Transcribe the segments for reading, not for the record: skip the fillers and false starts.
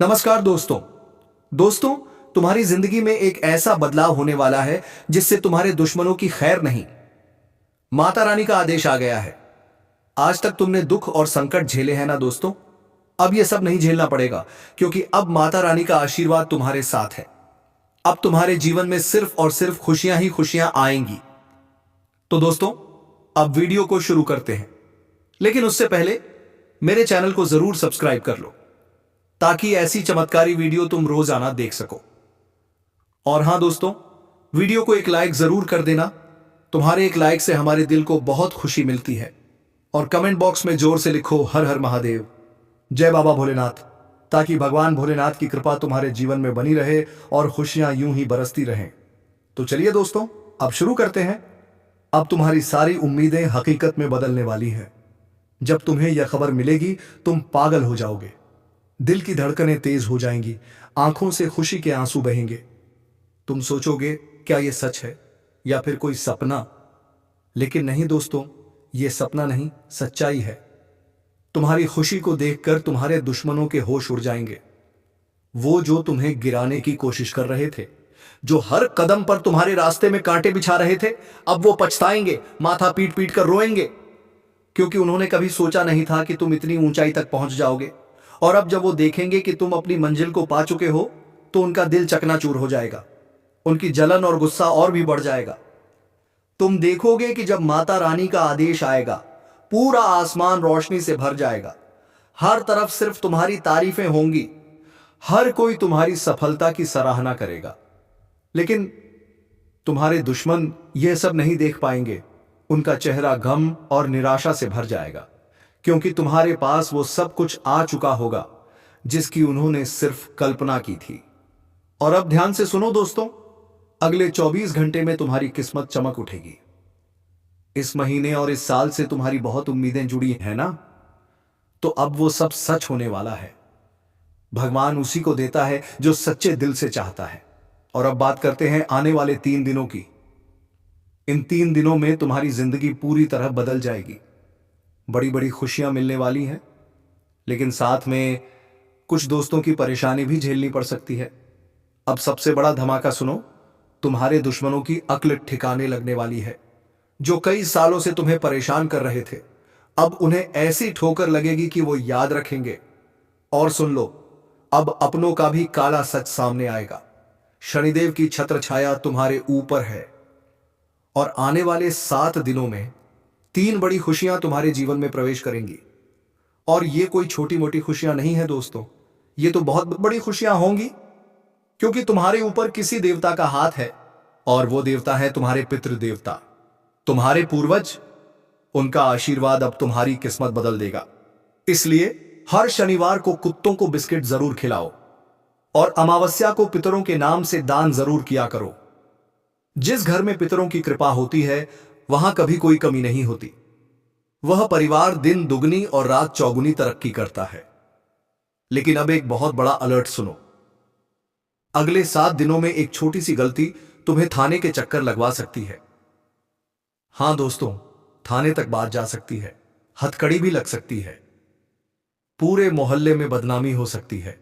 नमस्कार दोस्तों। दोस्तों, तुम्हारी जिंदगी में एक ऐसा बदलाव होने वाला है जिससे तुम्हारे दुश्मनों की खैर नहीं। माता रानी का आदेश आ गया है। आज तक तुमने दुख और संकट झेले हैं ना दोस्तों। अब यह सब नहीं झेलना पड़ेगा, क्योंकि अब माता रानी का आशीर्वाद तुम्हारे साथ है। अब तुम्हारे जीवन में सिर्फ और सिर्फ खुशियां ही खुशियां आएंगी। तो दोस्तों, अब वीडियो को शुरू करते हैं, लेकिन उससे पहले मेरे चैनल को जरूर सब्सक्राइब कर लो, ताकि ऐसी चमत्कारी वीडियो तुम रोजाना देख सको। और हां दोस्तों, वीडियो को एक लाइक जरूर कर देना। तुम्हारे एक लाइक से हमारे दिल को बहुत खुशी मिलती है। और कमेंट बॉक्स में जोर से लिखो हर हर महादेव, जय बाबा भोलेनाथ, ताकि भगवान भोलेनाथ की कृपा तुम्हारे जीवन में बनी रहे और खुशियां यूं ही बरसती रहें। तो चलिए दोस्तों, अब शुरू करते हैं। अब तुम्हारी सारी उम्मीदें हकीकत में बदलने वाली है। जब तुम्हें यह खबर मिलेगी, तुम पागल हो जाओगे। दिल की धड़कनें तेज हो जाएंगी, आंखों से खुशी के आंसू बहेंगे। तुम सोचोगे, क्या यह सच है या फिर कोई सपना? लेकिन नहीं दोस्तों, यह सपना नहीं, सच्चाई है। तुम्हारी खुशी को देखकर तुम्हारे दुश्मनों के होश उड़ जाएंगे। वो जो तुम्हें गिराने की कोशिश कर रहे थे, जो हर कदम पर तुम्हारे रास्ते में कांटे बिछा रहे थे, अब वो पछताएंगे, माथा पीट पीट कर रोएंगे, क्योंकि उन्होंने कभी सोचा नहीं था कि तुम इतनी ऊंचाई तक पहुंच जाओगे। और अब जब वो देखेंगे कि तुम अपनी मंजिल को पा चुके हो, तो उनका दिल चकनाचूर हो जाएगा। उनकी जलन और गुस्सा और भी बढ़ जाएगा। तुम देखोगे कि जब माता रानी का आदेश आएगा, पूरा आसमान रोशनी से भर जाएगा। हर तरफ सिर्फ तुम्हारी तारीफें होंगी। हर कोई तुम्हारी सफलता की सराहना करेगा। लेकिन तुम्हारे दुश्मन यह सब नहीं देख पाएंगे। उनका चेहरा गम और निराशा से भर जाएगा, क्योंकि तुम्हारे पास वो सब कुछ आ चुका होगा जिसकी उन्होंने सिर्फ कल्पना की थी। और अब ध्यान से सुनो दोस्तों, अगले 24 घंटे में तुम्हारी किस्मत चमक उठेगी। इस महीने और इस साल से तुम्हारी बहुत उम्मीदें जुड़ी हैं ना, तो अब वो सब सच होने वाला है। भगवान उसी को देता है जो सच्चे दिल से चाहता है। और अब बात करते हैं आने वाले 3 दिनों की। इन 3 दिनों में तुम्हारी जिंदगी पूरी तरह बदल जाएगी। बड़ी बड़ी खुशियां मिलने वाली हैं, लेकिन साथ में कुछ दोस्तों की परेशानी भी झेलनी पड़ सकती है। अब सबसे बड़ा धमाका सुनो, तुम्हारे दुश्मनों की अक्ल ठिकाने लगने वाली है। जो कई सालों से तुम्हें परेशान कर रहे थे, अब उन्हें ऐसी ठोकर लगेगी कि वो याद रखेंगे। और सुन लो, अब अपनों का भी काला सच सामने आएगा। शनिदेव की छत्र छाया तुम्हारे ऊपर है। और आने वाले 7 दिनों में 3 बड़ी खुशियां तुम्हारे जीवन में प्रवेश करेंगी। और ये कोई छोटी मोटी खुशियां नहीं है दोस्तों, ये तो बहुत बड़ी खुशियां होंगी, क्योंकि तुम्हारे ऊपर किसी देवता का हाथ है। और वो देवता है तुम्हारे पितृ देवता, तुम्हारे पूर्वज। उनका आशीर्वाद अब तुम्हारी किस्मत बदल देगा। इसलिए हर शनिवार को कुत्तों को बिस्किट जरूर खिलाओ, और अमावस्या को पितरों के नाम से दान जरूर किया करो। जिस घर में पितरों की कृपा होती है, वहां कभी कोई कमी नहीं होती। वह परिवार दिन दुगनी और रात चौगुनी तरक्की करता है। लेकिन अब एक बहुत बड़ा अलर्ट सुनो। अगले 7 दिनों में एक छोटी सी गलती तुम्हें थाने के चक्कर लगवा सकती है। हां दोस्तों, थाने तक बात जा सकती है, हथकड़ी भी लग सकती है, पूरे मोहल्ले में बदनामी हो सकती है।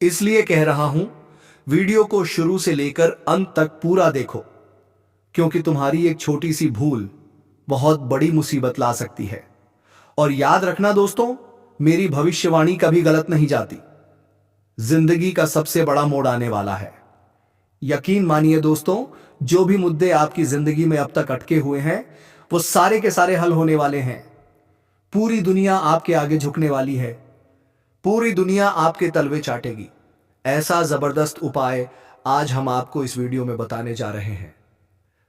इसलिए कह रहा हूं, वीडियो को शुरू से लेकर अंत तक पूरा देखो, क्योंकि तुम्हारी एक छोटी सी भूल बहुत बड़ी मुसीबत ला सकती है। और याद रखना दोस्तों, मेरी भविष्यवाणी कभी गलत नहीं जाती। जिंदगी का सबसे बड़ा मोड़ आने वाला है। यकीन मानिए दोस्तों, जो भी मुद्दे आपकी जिंदगी में अब तक अटके हुए हैं, वो सारे के सारे हल होने वाले हैं। पूरी दुनिया आपके आगे झुकने वाली है। पूरी दुनिया आपके तलवे चाटेगी। ऐसा जबरदस्त उपाय आज हम आपको इस वीडियो में बताने जा रहे हैं।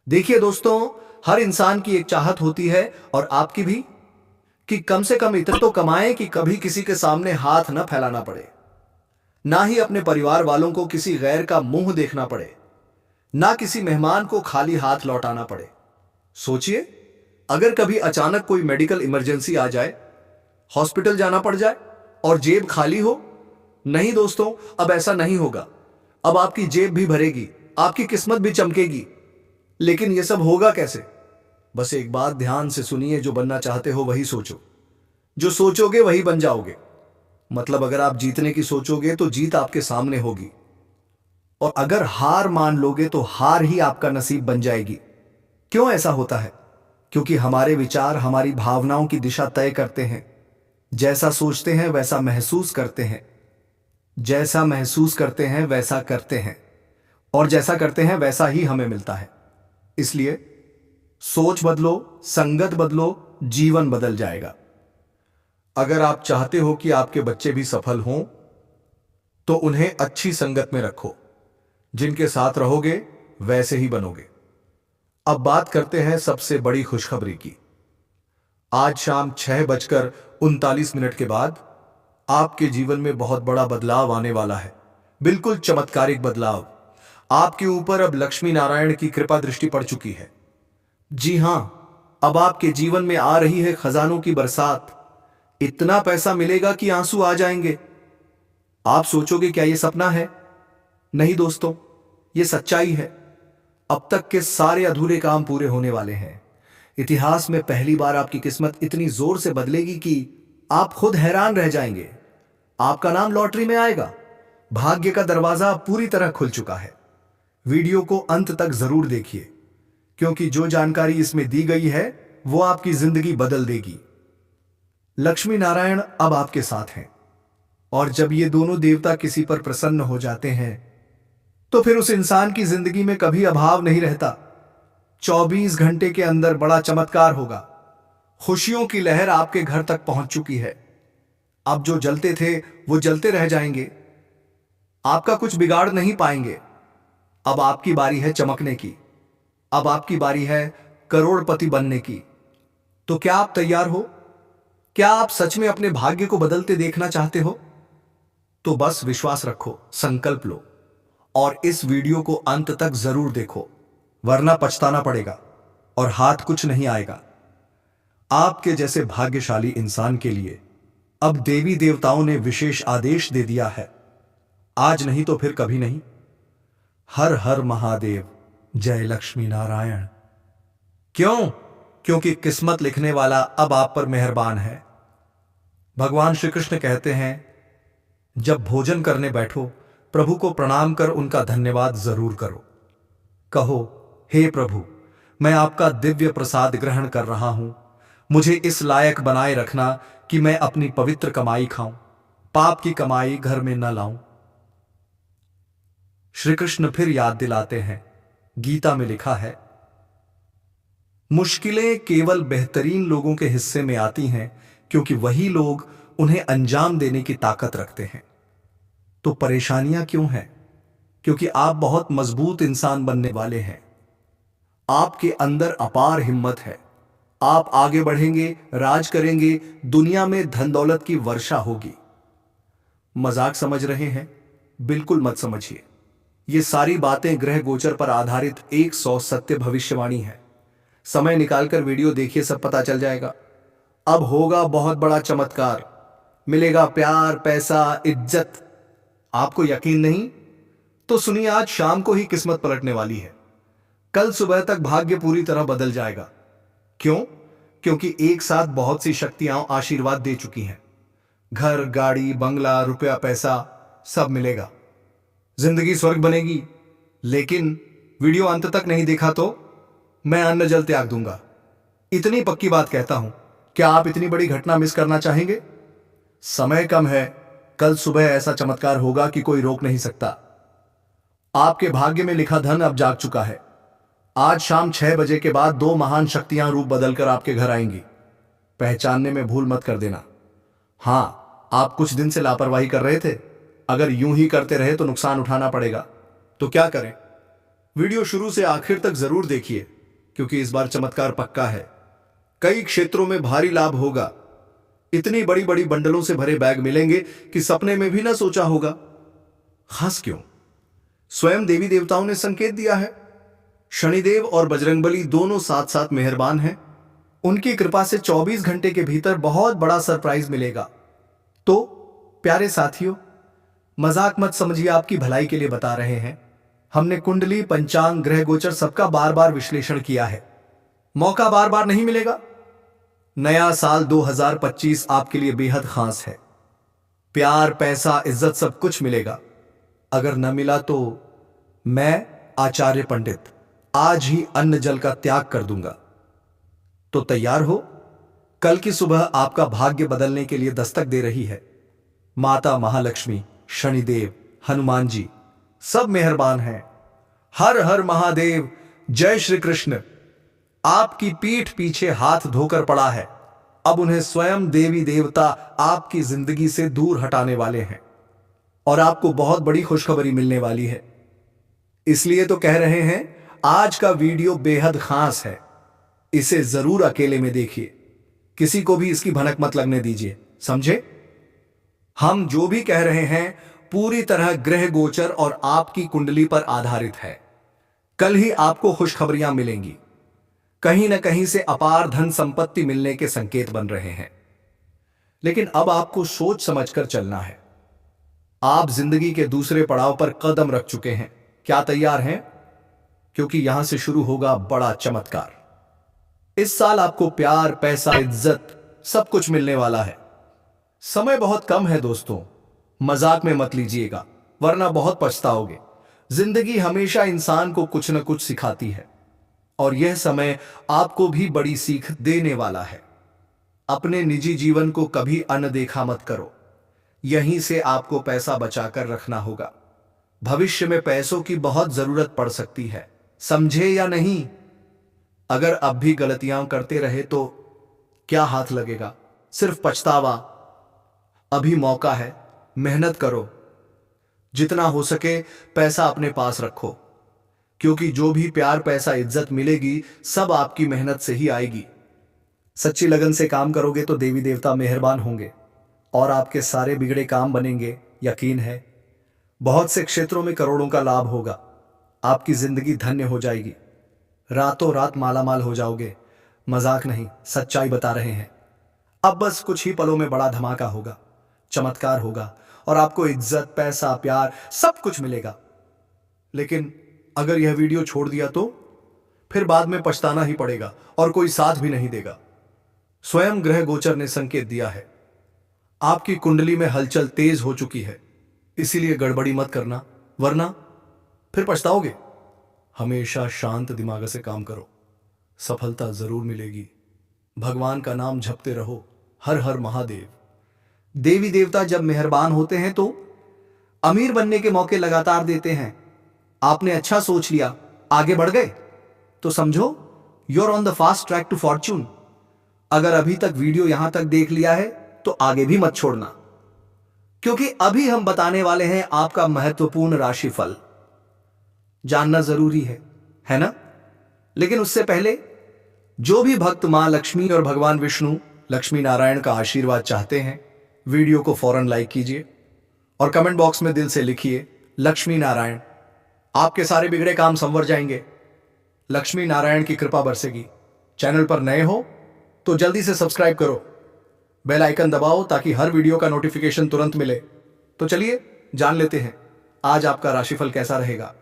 देखिए दोस्तों, हर इंसान की एक चाहत होती है, और आपकी भी, कि कम से कम इतना तो कमाएं कि कभी किसी के सामने हाथ न फैलाना पड़े, ना ही अपने परिवार वालों को किसी गैर का मुंह देखना पड़े, ना किसी मेहमान को खाली हाथ लौटाना पड़े। सोचिए, अगर कभी अचानक कोई मेडिकल इमरजेंसी आ जाए, हॉस्पिटल जाना पड़ जाए और जेब खाली हो। नहीं दोस्तों, अब ऐसा नहीं होगा। अब आपकी जेब भी भरेगी, आपकी किस्मत भी चमकेगी। लेकिन यह सब होगा कैसे? बस एक बात ध्यान से सुनिए, जो बनना चाहते हो वही सोचो, जो सोचोगे वही बन जाओगे। मतलब अगर आप जीतने की सोचोगे तो जीत आपके सामने होगी, और अगर हार मान लोगे तो हार ही आपका नसीब बन जाएगी। क्यों ऐसा होता है? क्योंकि हमारे विचार हमारी भावनाओं की दिशा तय करते हैं। जैसा सोचते हैं वैसा महसूस करते हैं, जैसा महसूस करते हैं वैसा करते हैं, और जैसा करते हैं वैसा ही हमें मिलता है। इसलिए सोच बदलो, संगत बदलो, जीवन बदल जाएगा। अगर आप चाहते हो कि आपके बच्चे भी सफल हों तो उन्हें अच्छी संगत में रखो। जिनके साथ रहोगे वैसे ही बनोगे। अब बात करते हैं सबसे बड़ी खुशखबरी की। आज शाम 6:39 के बाद आपके जीवन में बहुत बड़ा बदलाव आने वाला है। बिल्कुल चमत्कारिक बदलाव। आपके ऊपर अब लक्ष्मी नारायण की कृपा दृष्टि पड़ चुकी है। जी हां, अब आपके जीवन में आ रही है खजानों की बरसात। इतना पैसा मिलेगा कि आंसू आ जाएंगे। आप सोचोगे क्या यह सपना है? नहीं दोस्तों, यह सच्चाई है। अब तक के सारे अधूरे काम पूरे होने वाले हैं। इतिहास में पहली बार आपकी किस्मत इतनी जोर से बदलेगी कि आप खुद हैरान रह जाएंगे। आपका नाम लॉटरी में आएगा। भाग्य का दरवाजा पूरी तरह खुल चुका है। वीडियो को अंत तक जरूर देखिए, क्योंकि जो जानकारी इसमें दी गई है वो आपकी जिंदगी बदल देगी। लक्ष्मी नारायण अब आपके साथ हैं, और जब ये दोनों देवता किसी पर प्रसन्न हो जाते हैं तो फिर उस इंसान की जिंदगी में कभी अभाव नहीं रहता। 24 घंटे के अंदर बड़ा चमत्कार होगा। खुशियों की लहर आपके घर तक पहुंच चुकी है। अब जो जलते थे वो जलते रह जाएंगे। आपका कुछ बिगाड़ नहीं पाएंगे। अब आपकी बारी है चमकने की। अब आपकी बारी है करोड़पति बनने की। तो क्या आप तैयार हो? क्या आप सच में अपने भाग्य को बदलते देखना चाहते हो? तो बस विश्वास रखो, संकल्प लो, और इस वीडियो को अंत तक जरूर देखो, वरना पछताना पड़ेगा और हाथ कुछ नहीं आएगा। आपके जैसे भाग्यशाली इंसान के लिए अब देवी देवताओं ने विशेष आदेश दे दिया है। आज नहीं तो फिर कभी नहीं। हर हर महादेव, जय लक्ष्मी नारायण। क्यों? क्योंकि किस्मत लिखने वाला अब आप पर मेहरबान है। भगवान श्री कृष्ण कहते हैं, जब भोजन करने बैठो प्रभु को प्रणाम कर उनका धन्यवाद जरूर करो। कहो, हे प्रभु, मैं आपका दिव्य प्रसाद ग्रहण कर रहा हूं। मुझे इस लायक बनाए रखना कि मैं अपनी पवित्र कमाई खाऊं, पाप की कमाई घर में न लाऊं। श्री कृष्ण फिर याद दिलाते हैं, गीता में लिखा है, मुश्किलें केवल बेहतरीन लोगों के हिस्से में आती हैं, क्योंकि वही लोग उन्हें अंजाम देने की ताकत रखते हैं। तो परेशानियां क्यों हैं? क्योंकि आप बहुत मजबूत इंसान बनने वाले हैं। आपके अंदर अपार हिम्मत है। आप आगे बढ़ेंगे, राज करेंगे, दुनिया में धन दौलत की वर्षा होगी। मजाक समझ रहे हैं? बिल्कुल मत समझिए। ये सारी बातें ग्रह गोचर पर आधारित 100 सत्य भविष्यवाणी है। समय निकालकर वीडियो देखिए, सब पता चल जाएगा। अब होगा बहुत बड़ा चमत्कार। मिलेगा प्यार, पैसा, इज्जत। आपको यकीन नहीं? तो सुनिए, आज शाम को ही किस्मत पलटने वाली है। कल सुबह तक भाग्य पूरी तरह बदल जाएगा। क्यों? क्योंकि एक साथ बहुत सी शक्तियां आशीर्वाद दे चुकी हैं। घर, गाड़ी, बंगला, रुपया, पैसा सब मिलेगा। जिंदगी स्वर्ग बनेगी। लेकिन वीडियो अंत तक नहीं देखा तो मैं अन्न जल त्याग दूंगा। इतनी पक्की बात कहता हूं। क्या आप इतनी बड़ी घटना मिस करना चाहेंगे? समय कम है। कल सुबह ऐसा चमत्कार होगा कि कोई रोक नहीं सकता। आपके भाग्य में लिखा धन अब जाग चुका है। आज शाम 6 बजे के बाद 2 महान शक्तियां रूप बदलकर आपके घर आएंगी। पहचानने में भूल मत कर देना। हां, आप कुछ दिन से लापरवाही कर रहे थे। अगर यूं ही करते रहे तो नुकसान उठाना पड़ेगा। तो क्या करें? वीडियो शुरू से आखिर तक जरूर देखिए, क्योंकि इस बार चमत्कार पक्का है। कई क्षेत्रों में भारी लाभ होगा। इतनी बड़ी बड़ी बंडलों से भरे बैग मिलेंगे कि सपने में भी ना सोचा होगा। खास क्यों? स्वयं देवी देवताओं ने संकेत दिया है। शनिदेव और बजरंगबली दोनों साथ साथ मेहरबान हैं। उनकी कृपा से 24 घंटे के भीतर बहुत बड़ा सरप्राइज मिलेगा। तो प्यारे साथियों, मजाक मत समझिए, आपकी भलाई के लिए बता रहे हैं। हमने कुंडली, पंचांग, ग्रह गोचर सबका बार बार विश्लेषण किया है। मौका बार बार नहीं मिलेगा। नया साल 2025 आपके लिए बेहद खास है। प्यार, पैसा, इज्जत सब कुछ मिलेगा। अगर न मिला तो मैं, आचार्य पंडित, आज ही अन्न जल का त्याग कर दूंगा। तो तैयार हो, कल की सुबह आपका भाग्य बदलने के लिए दस्तक दे रही है। माता महालक्ष्मी, शनिदेव, हनुमान जी सब मेहरबान हैं। हर हर महादेव, जय श्री कृष्ण। आपकी पीठ पीछे हाथ धोकर पड़ा है। अब उन्हें स्वयं देवी देवता आपकी जिंदगी से दूर हटाने वाले हैं और आपको बहुत बड़ी खुशखबरी मिलने वाली है। इसलिए तो कह रहे हैं आज का वीडियो बेहद खास है। इसे जरूर अकेले में देखिए, किसी को भी इसकी भनक मत लगने दीजिए, समझे? हम जो भी कह रहे हैं पूरी तरह ग्रह गोचर और आपकी कुंडली पर आधारित है। कल ही आपको खुशखबरियां मिलेंगी। कहीं न कहीं से अपार धन संपत्ति मिलने के संकेत बन रहे हैं। लेकिन अब आपको सोच समझकर चलना है। आप जिंदगी के दूसरे पड़ाव पर कदम रख चुके हैं। क्या तैयार हैं? क्योंकि यहां से शुरू होगा बड़ा चमत्कार। इस साल आपको प्यार, पैसा, इज्जत सब कुछ मिलने वाला है। समय बहुत कम है दोस्तों, मजाक में मत लीजिएगा वरना बहुत पछताओगे। जिंदगी हमेशा इंसान को कुछ न कुछ सिखाती है और यह समय आपको भी बड़ी सीख देने वाला है। अपने निजी जीवन को कभी अनदेखा मत करो। यहीं से आपको पैसा बचाकर रखना होगा। भविष्य में पैसों की बहुत जरूरत पड़ सकती है, समझे या नहीं? अगर अब भी गलतियां करते रहे तो क्या हाथ लगेगा? सिर्फ पछतावा। अभी मौका है, मेहनत करो। जितना हो सके पैसा अपने पास रखो, क्योंकि जो भी प्यार, पैसा, इज्जत मिलेगी सब आपकी मेहनत से ही आएगी। सच्ची लगन से काम करोगे तो देवी देवता मेहरबान होंगे और आपके सारे बिगड़े काम बनेंगे। यकीन है बहुत से क्षेत्रों में करोड़ों का लाभ होगा। आपकी जिंदगी धन्य हो जाएगी। रातों रात मालामाल हो जाओगे। मजाक नहीं, सच्चाई बता रहे हैं। अब बस कुछ ही पलों में बड़ा धमाका होगा, चमत्कार होगा और आपको इज्जत, पैसा, प्यार सब कुछ मिलेगा। लेकिन अगर यह वीडियो छोड़ दिया तो फिर बाद में पछताना ही पड़ेगा और कोई साथ भी नहीं देगा। स्वयं ग्रह गोचर ने संकेत दिया है, आपकी कुंडली में हलचल तेज हो चुकी है। इसीलिए गड़बड़ी मत करना वरना फिर पछताओगे। हमेशा शांत दिमाग से काम करो, सफलता जरूर मिलेगी। भगवान का नाम जपते रहो। हर हर महादेव। देवी देवता जब मेहरबान होते हैं तो अमीर बनने के मौके लगातार देते हैं। आपने अच्छा सोच लिया, आगे बढ़ गए तो समझो you are on the fast track to fortune. अगर अभी तक वीडियो यहां तक देख लिया है तो आगे भी मत छोड़ना, क्योंकि अभी हम बताने वाले हैं आपका महत्वपूर्ण राशिफल। जानना जरूरी है ना? लेकिन उससे पहले जो भी भक्त मां लक्ष्मी और भगवान विष्णु लक्ष्मी नारायण का आशीर्वाद चाहते हैं, वीडियो को फौरन लाइक कीजिए और कमेंट बॉक्स में दिल से लिखिए लक्ष्मी नारायण। आपके सारे बिगड़े काम संवर जाएंगे। लक्ष्मी नारायण की कृपा बरसेगी। चैनल पर नए हो तो जल्दी से सब्सक्राइब करो, बेल आइकन दबाओ ताकि हर वीडियो का नोटिफिकेशन तुरंत मिले। तो चलिए जान लेते हैं आज आपका राशिफल कैसा रहेगा।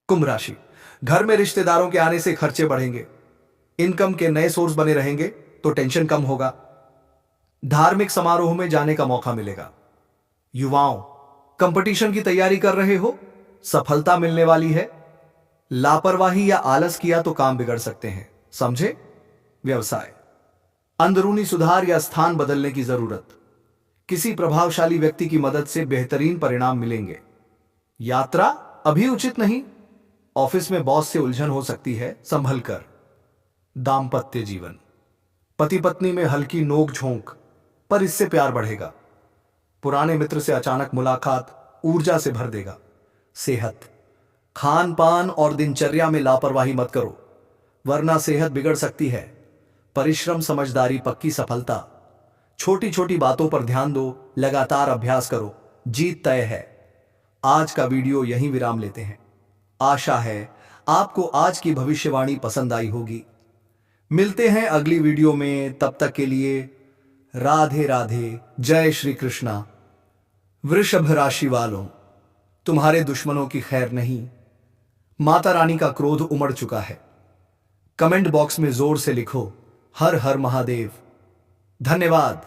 कुंभ राशि। घर में रिश्तेदारों के आने से खर्चे बढ़ेंगे। इनकम के नए सोर्स बने रहेंगे तो टेंशन कम होगा। धार्मिक समारोह में जाने का मौका मिलेगा। युवाओं, कंपटीशन की तैयारी कर रहे हो, सफलता मिलने वाली है। लापरवाही या आलस किया तो काम बिगड़ सकते हैं, समझे? व्यवसाय, अंदरूनी सुधार या स्थान बदलने की जरूरत। किसी प्रभावशाली व्यक्ति की मदद से बेहतरीन परिणाम मिलेंगे। यात्रा अभी उचित नहीं। ऑफिस में बॉस से उलझन हो सकती है, संभल कर। दाम्पत्य जीवन, पति पत्नी में हल्की नोक झोंक, पर इससे प्यार बढ़ेगा। पुराने मित्र से अचानक मुलाकात ऊर्जा से भर देगा। सेहत, खान पान और दिनचर्या में लापरवाही मत करो वरना सेहत बिगड़ सकती है। परिश्रम, समझदारी, पक्की सफलता। छोटी छोटी बातों पर ध्यान दो, लगातार अभ्यास करो, जीत तय है। आज का वीडियो यहीं विराम लेते हैं। आशा है आपको आज की भविष्यवाणी पसंद आई होगी। मिलते हैं अगली वीडियो में, तब तक के लिए राधे राधे, जय श्री कृष्णा। वृषभ राशि वालों, तुम्हारे दुश्मनों की खैर नहीं। माता रानी का क्रोध उमड़ चुका है। कमेंट बॉक्स में जोर से लिखो हर हर महादेव। धन्यवाद।